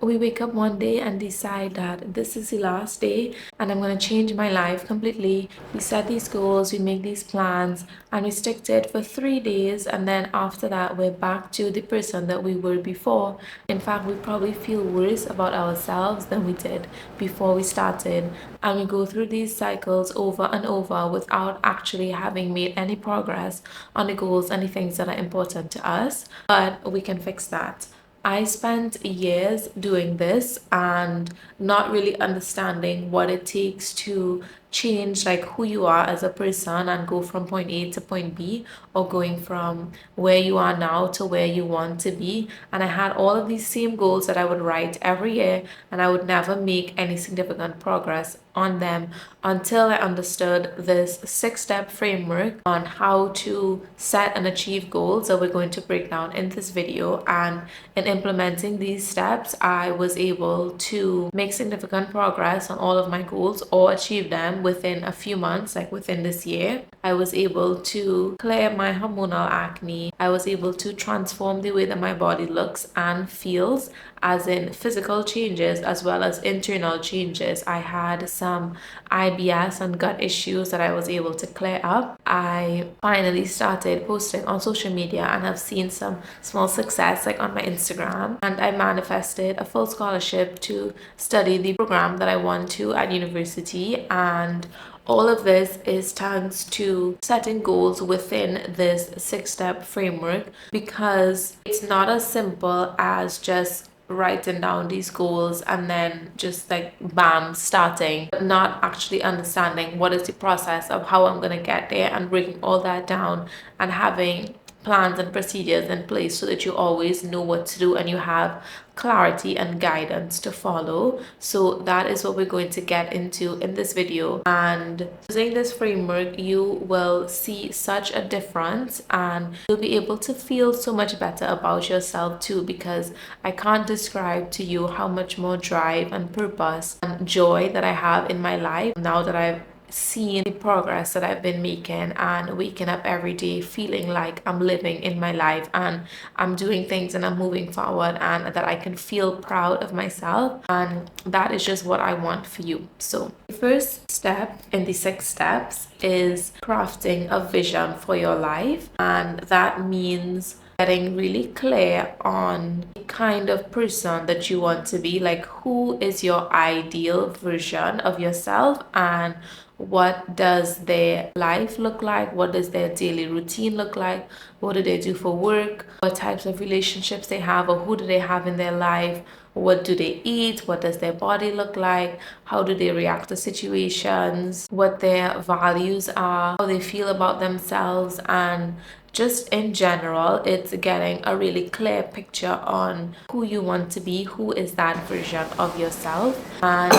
we wake up one day and decide that this is the last day and I'm going to change my life completely. We set these goals, we make these plans, and we stick to it for 3 days. And then after that, we're back to the person that we were before. In fact, we probably feel worse about ourselves than we did before we started. And we go through these cycles over and over without actually having made any progress on the goals and the things that are important to us. But we can fix that. I spent years doing this and not really understanding what it takes to change like who you are as a person and go from point A to point B, or going from where you are now to where you want to be. And I had all of these same goals that I would write every year, and I would never make any significant progress on them until I understood this 6-step framework on how to set and achieve goals that we're going to break down in this video. And in implementing these steps, I was able to make significant progress on all of my goals or achieve them within a few months, like within this year. I was able to clear my hormonal acne. I was able to transform the way that my body looks and feels, as in physical changes as well as internal changes. I had some IBS and gut issues that I was able to clear up. I finally started posting on social media and have seen some small success like on my Instagram, and I manifested a full scholarship to study the program that I want to at university. And all of this is thanks to setting goals within this 6-step framework, because it's not as simple as just writing down these goals and then just like bam starting, but not actually understanding what is the process of how I'm going to get there, and breaking all that down and having plans and procedures in place so that you always know what to do and you have clarity and guidance to follow. So that is what we're going to get into in this video. And using this framework, you will see such a difference, and you'll be able to feel so much better about yourself too, because I can't describe to you how much more drive and purpose and joy that I have in my life now that I've seeing the progress that I've been making, and waking up every day feeling like I'm living in my life and I'm doing things and I'm moving forward, and that I can feel proud of myself. And that is just what I want for you. So the first step in the 6 steps is crafting a vision for your life, and that means getting really clear on the kind of person that you want to be. Like, who is your ideal version of yourself, and what does their life look like? What does their daily routine look like? What do they do for work? What types of relationships they have, or who do they have in their life? What do they eat? What does their body look like? How do they react to situations? What their values are? How they feel about themselves? And just in general, it's getting a really clear picture on who you want to be, who is that version of yourself. And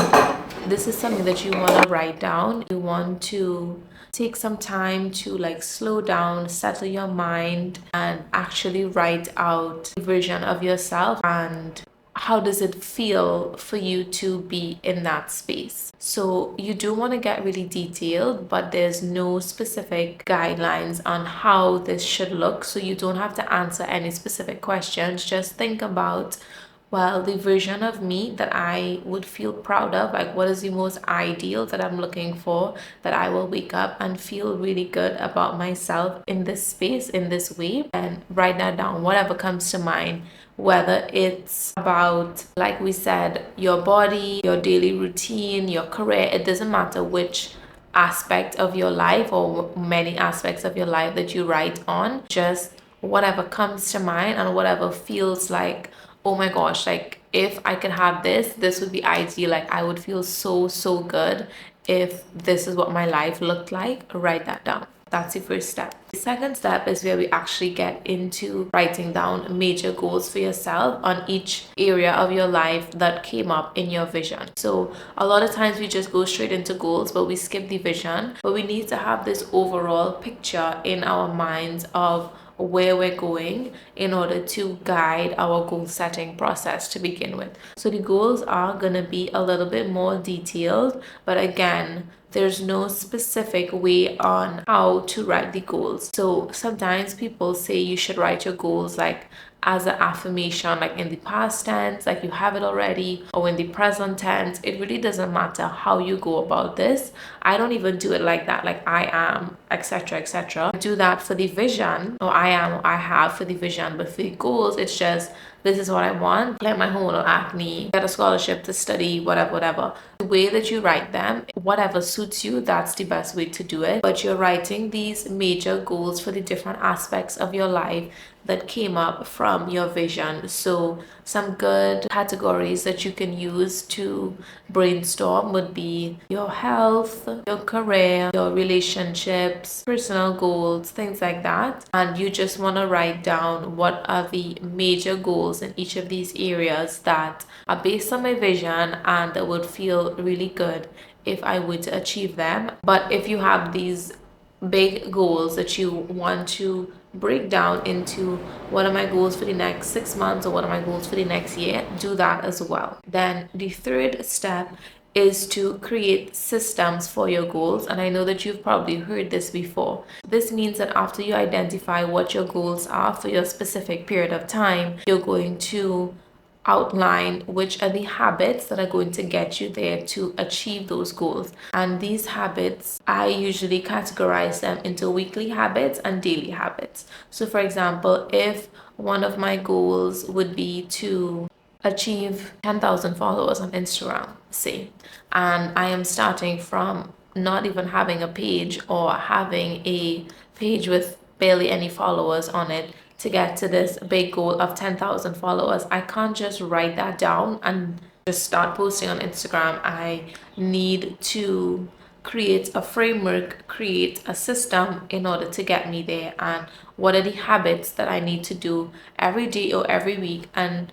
this is something that you want to write down. You want to take some time to like slow down, settle your mind, and actually write out the version of yourself, and how does it feel for you to be in that space. So you do want to get really detailed, but there's no specific guidelines on how this should look, so you don't have to answer any specific questions. Just think about, well, the version of me that I would feel proud of, like what is the most ideal that I'm looking for, that I will wake up and feel really good about myself in this space, in this way. And write that down, whatever comes to mind, whether it's about, like we said, your body, your daily routine, your career. It doesn't matter which aspect of your life or many aspects of your life that you write on, just whatever comes to mind and whatever feels like, oh my gosh, like if I could have this, this would be ideal. Like I would feel so good if this is what my life looked like. Write that down. That's the first step. The second step is where we actually get into writing down major goals for yourself on each area of your life that came up in your vision. So a lot of times we just go straight into goals, but we skip the vision. But we need to have this overall picture in our minds of where we're going in order to guide our goal setting process to begin with. So the goals are going to be a little bit more detailed, but again, there's no specific way on how to write the goals. So sometimes people say you should write your goals like as an affirmation, like in the past tense, like you have it already, or in the present tense. It really doesn't matter how you go about this. I don't even do it like that, like I am, etc., etc. Do that for the vision, or I am, or I have for the vision. But for the goals, it's just, this is what I want, clear my hormonal acne, get a scholarship to study, whatever, whatever. The way that you write them, whatever suits you, that's the best way to do it. But you're writing these major goals for the different aspects of your life that came up from your vision. So some good categories that you can use to brainstorm would be your health, your career, your relationships, personal goals, things like that. And you just want to write down what are the major goals in each of these areas that are based on my vision and that would feel really good if I were to achieve them. But if you have these big goals that you want to break down into, what are my goals for the next 6 months, or what are my goals for the next year, do that as well. Then the third step is to create systems for your goals. And I know that you've probably heard this before. This means that after you identify what your goals are for your specific period of time, you're going to outline which are the habits that are going to get you there to achieve those goals. And these habits, I usually categorize them into weekly habits and daily habits. So for example, if one of my goals would be to achieve 10,000 followers on Instagram, say, and I am starting from not even having a page, or having a page with barely any followers on it, to get to this big goal of 10,000 followers. I can't just write that down and just start posting on Instagram. I need to create a framework, create a system in order to get me there. And what are the habits that I need to do every day or every week? And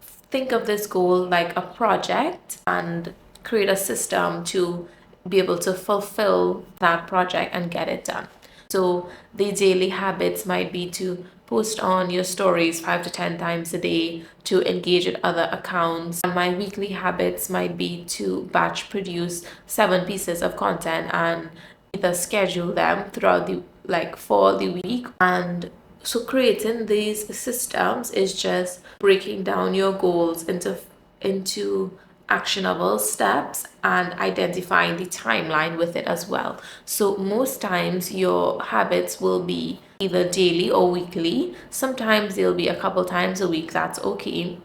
think of this goal like a project, and create a system to be able to fulfill that project and get it done. So the daily habits might be to post on your stories 5 to 10 times a day, to engage with other accounts. And my weekly habits might be to batch produce 7 pieces of content and either schedule them throughout the, like, for the week. And so creating these systems is just breaking down your goals into actionable steps and identifying the timeline with it as well. So most times your habits will be either daily or weekly. Sometimes they'll be a couple times a week, that's okay.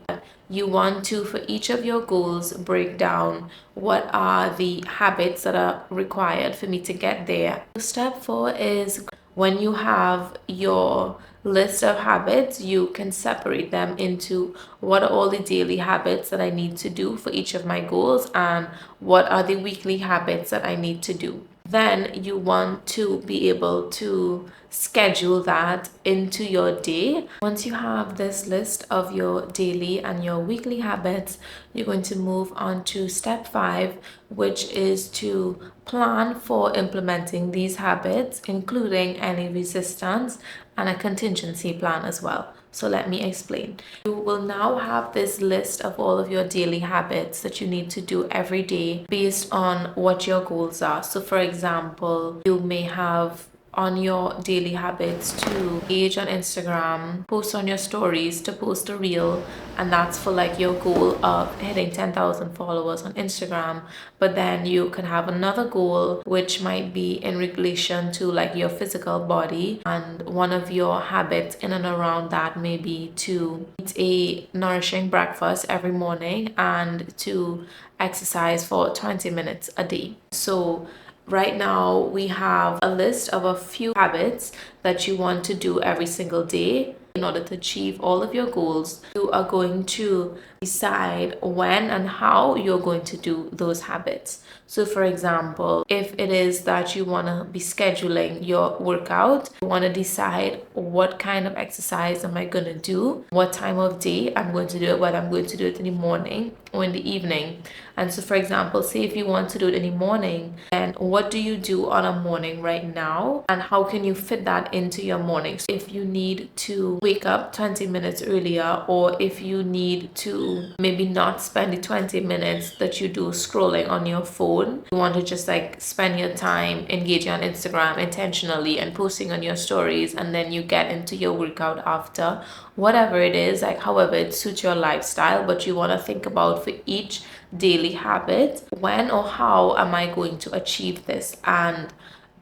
You want to, for each of your goals, break down what are the habits that are required for me to get there. Step 4 is, when you have your list of habits, you can separate them into, what are all the daily habits that I need to do for each of my goals, and what are the weekly habits that I need to do. Then you want to be able to schedule that into your day. Once you have this list of your daily and your weekly habits, you're going to move on to step 5, which is to plan for implementing these habits, including any resistance, and a contingency plan as well. So let me explain. You will now have this list of all of your daily habits that you need to do every day based on what your goals are. So for example, you may have on your daily habits to engage on Instagram, post on your stories, to post a reel, and that's for like your goal of hitting 10,000 followers on Instagram. But then you can have another goal which might be in relation to like your physical body, and one of your habits in and around that may be to eat a nourishing breakfast every morning and to exercise for 20 minutes a day. So right now we have a list of a few habits that you want to do every single day in order to achieve all of your goals. You are going to decide when and how you're going to do those habits. So for example, if it is that you want to be scheduling your workout, you want to decide what kind of exercise am I going to do, what time of day I'm going to do it, whether I'm going to do it in the morning, or in the evening. And so, for example, say if you want to do it in the morning, then what do you do on a morning right now? And how can you fit that into your morning? So if you need to wake up 20 minutes earlier, or if you need to maybe not spend the 20 minutes that you do scrolling on your phone, you want to just like spend your time engaging on Instagram intentionally and posting on your stories, and then you get into your workout after, whatever it is, like however it suits your lifestyle, but you want to think about for each daily habit, when or how am I going to achieve this? And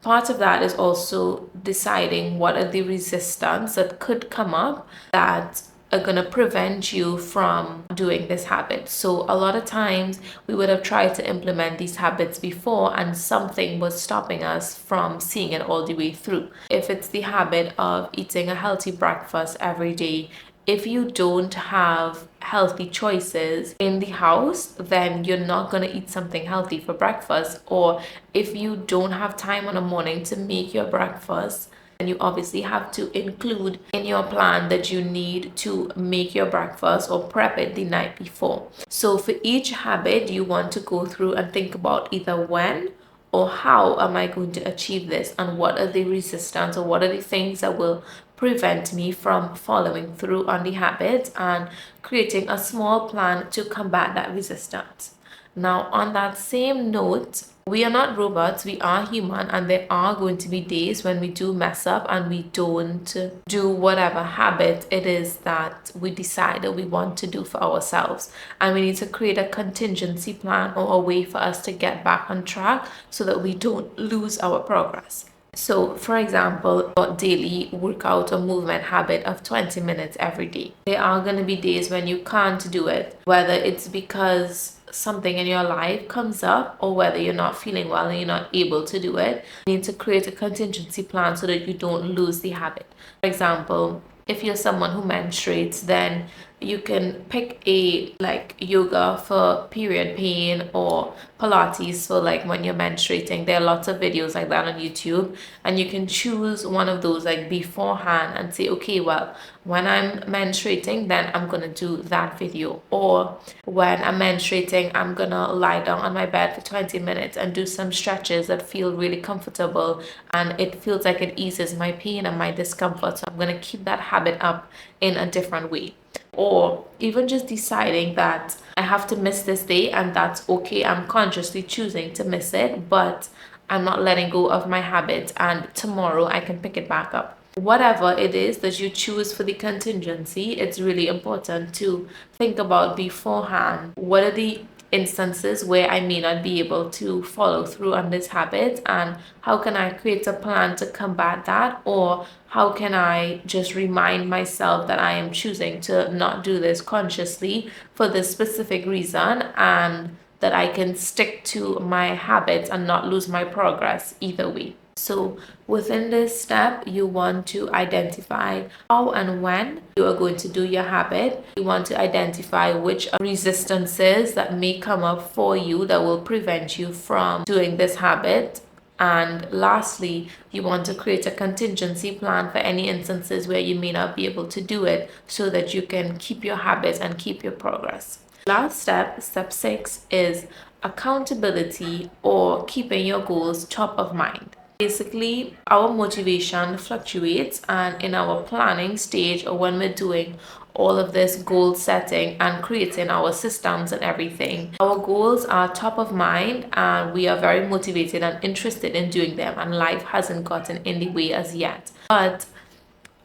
part of that is also deciding what are the resistance that could come up that are going to prevent you from doing this habit. So a lot of times we would have tried to implement these habits before and something was stopping us from seeing it all the way through. If it's the habit of eating a healthy breakfast every day, if you don't have healthy choices in the house, then you're not going to eat something healthy for breakfast. Or if you don't have time in the morning to make your breakfast, and you obviously have to include in your plan that you need to make your breakfast or prep it the night before. So for each habit, you want to go through and think about either when or how am I going to achieve this, and what are the resistance or what are the things that will prevent me from following through on the habit, and creating a small plan to combat that resistance. Now, on that same note, we are not robots, we are human, and there are going to be days when we do mess up and we don't do whatever habit it is that we decide that we want to do for ourselves. And we need to create a contingency plan or a way for us to get back on track so that we don't lose our progress. So, for example, your daily workout or movement habit of 20 minutes every day. There are going to be days when you can't do it, whether it's because something in your life comes up or whether you're not feeling well and you're not able to do it. You need to create a contingency plan so that you don't lose the habit. For example, if you're someone who menstruates, then you can pick a like yoga for period pain or Pilates for like when you're menstruating. There are lots of videos like that on YouTube, and you can choose one of those like beforehand and say, okay, well, when I'm menstruating, then I'm gonna do that video. Or when I'm menstruating, I'm gonna lie down on my bed for 20 minutes and do some stretches that feel really comfortable, and it feels like it eases my pain and my discomfort. So I'm gonna keep that habit up in a different way. Or even just deciding that I have to miss this day and that's okay. I'm consciously choosing to miss it, but I'm not letting go of my habit, and tomorrow I can pick it back up. Whatever it is that you choose for the contingency, it's really important to think about beforehand. What are the instances where I may not be able to follow through on this habit, and how can I create a plan to combat that? Or how can I just remind myself that I am choosing to not do this consciously for this specific reason, and that I can stick to my habits and not lose my progress either way. So within this step, you want to identify how and when you are going to do your habit. You want to identify which resistances that may come up for you that will prevent you from doing this habit. And lastly, you want to create a contingency plan for any instances where you may not be able to do it, so that you can keep your habits and keep your progress. Last step, step 6, is accountability, or keeping your goals top of mind. Basically, our motivation fluctuates, and in our planning stage, or when we're doing all of this goal setting and creating our systems and everything, our goals are top of mind and we are very motivated and interested in doing them, and life hasn't gotten in the way as yet. But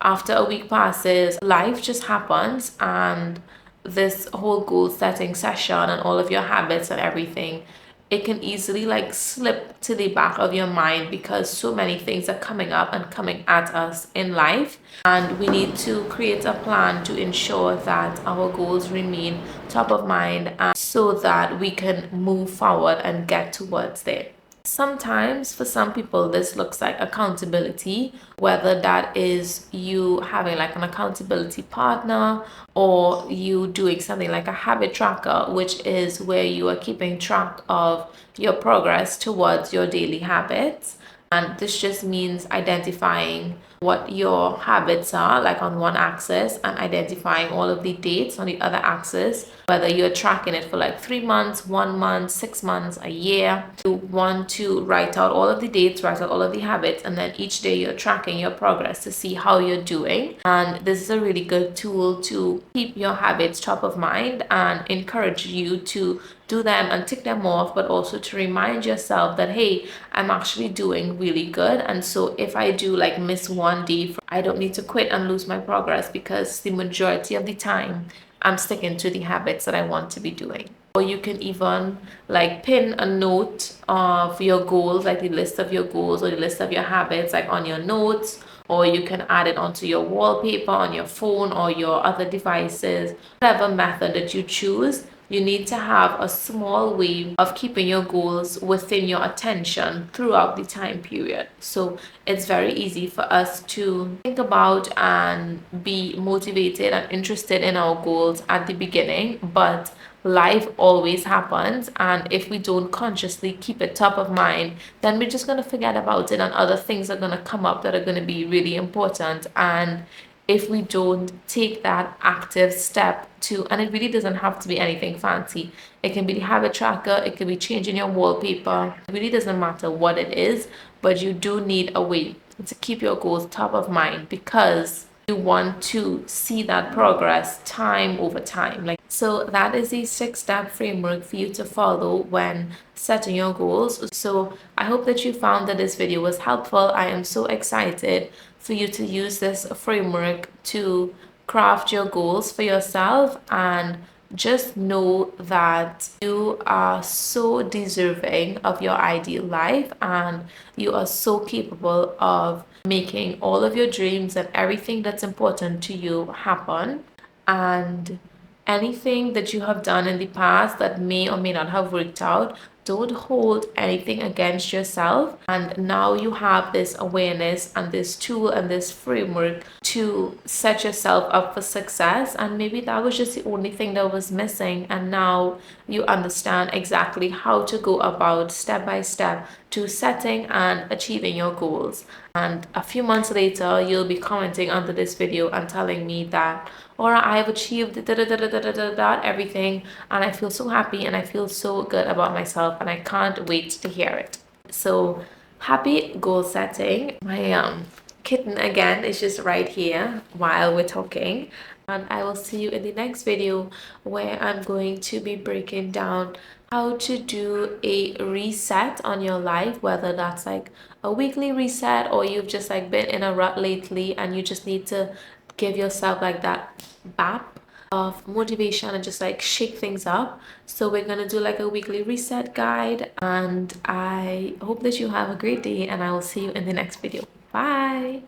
after a week passes, life just happens, and this whole goal setting session and all of your habits and everything, it can easily like slip to the back of your mind, because so many things are coming up and coming at us in life, and we need to create a plan to ensure that our goals remain top of mind, and so that we can move forward and get towards there. Sometimes for some people this looks like accountability, whether that is you having like an accountability partner, or you doing something like a habit tracker, which is where you are keeping track of your progress towards your daily habits. And this just means identifying what your habits are, like on one axis, and identifying all of the dates on the other axis, whether you're tracking it for like 3 months, 1 month, 6 months, a year. You want to write out all of the dates, write out all of the habits, and then each day you're tracking your progress to see how you're doing. And this is a really good tool to keep your habits top of mind and encourage you to do them and tick them off, but also to remind yourself that, hey, I'm actually doing really good. And so if I do like miss one day, I don't need to quit and lose my progress, because the majority of the time I'm sticking to the habits that I want to be doing. Or you can even like pin a note of your goals, like the list of your goals or the list of your habits, like on your notes, or you can add it onto your wallpaper on your phone or your other devices. Whatever method that you choose, you need to have a small way of keeping your goals within your attention throughout the time period. So it's very easy for us to think about and be motivated and interested in our goals at the beginning, but life always happens, and if we don't consciously keep it top of mind, then we're just going to forget about it, and other things are going to come up that are going to be really important. And if we don't take that active step to, and it really doesn't have to be anything fancy, it can be the habit tracker, it could be changing your wallpaper, it really doesn't matter what it is, but you do need a way to keep your goals top of mind, because you want to see that progress time over time. Like, so that is the 6-step framework for you to follow when setting your goals. So I hope that you found that this video was helpful. I am so excited for you to use this framework to craft your goals for yourself, and just know that you are so deserving of your ideal life, and you are so capable of making all of your dreams and everything that's important to you happen. And anything that you have done in the past that may or may not have worked out, don't hold anything against yourself. And now you have this awareness and this tool and this framework to set yourself up for success. And maybe that was just the only thing that was missing. And now you understand exactly how to go about step by step to setting and achieving your goals. And a few months later, you'll be commenting under this video and telling me that, or I have achieved everything, and I feel so happy and I feel so good about myself, and I can't wait to hear it. So happy goal setting. My kitten again is just right here while we're talking, and I will see you in the next video, where I'm going to be breaking down how to do a reset on your life, whether that's like a weekly reset, or you've just like been in a rut lately and you just need to give yourself like that bap of motivation and just like shake things up. So we're gonna do like a weekly reset guide, and I hope that you have a great day, and I will see you in the next video. Bye.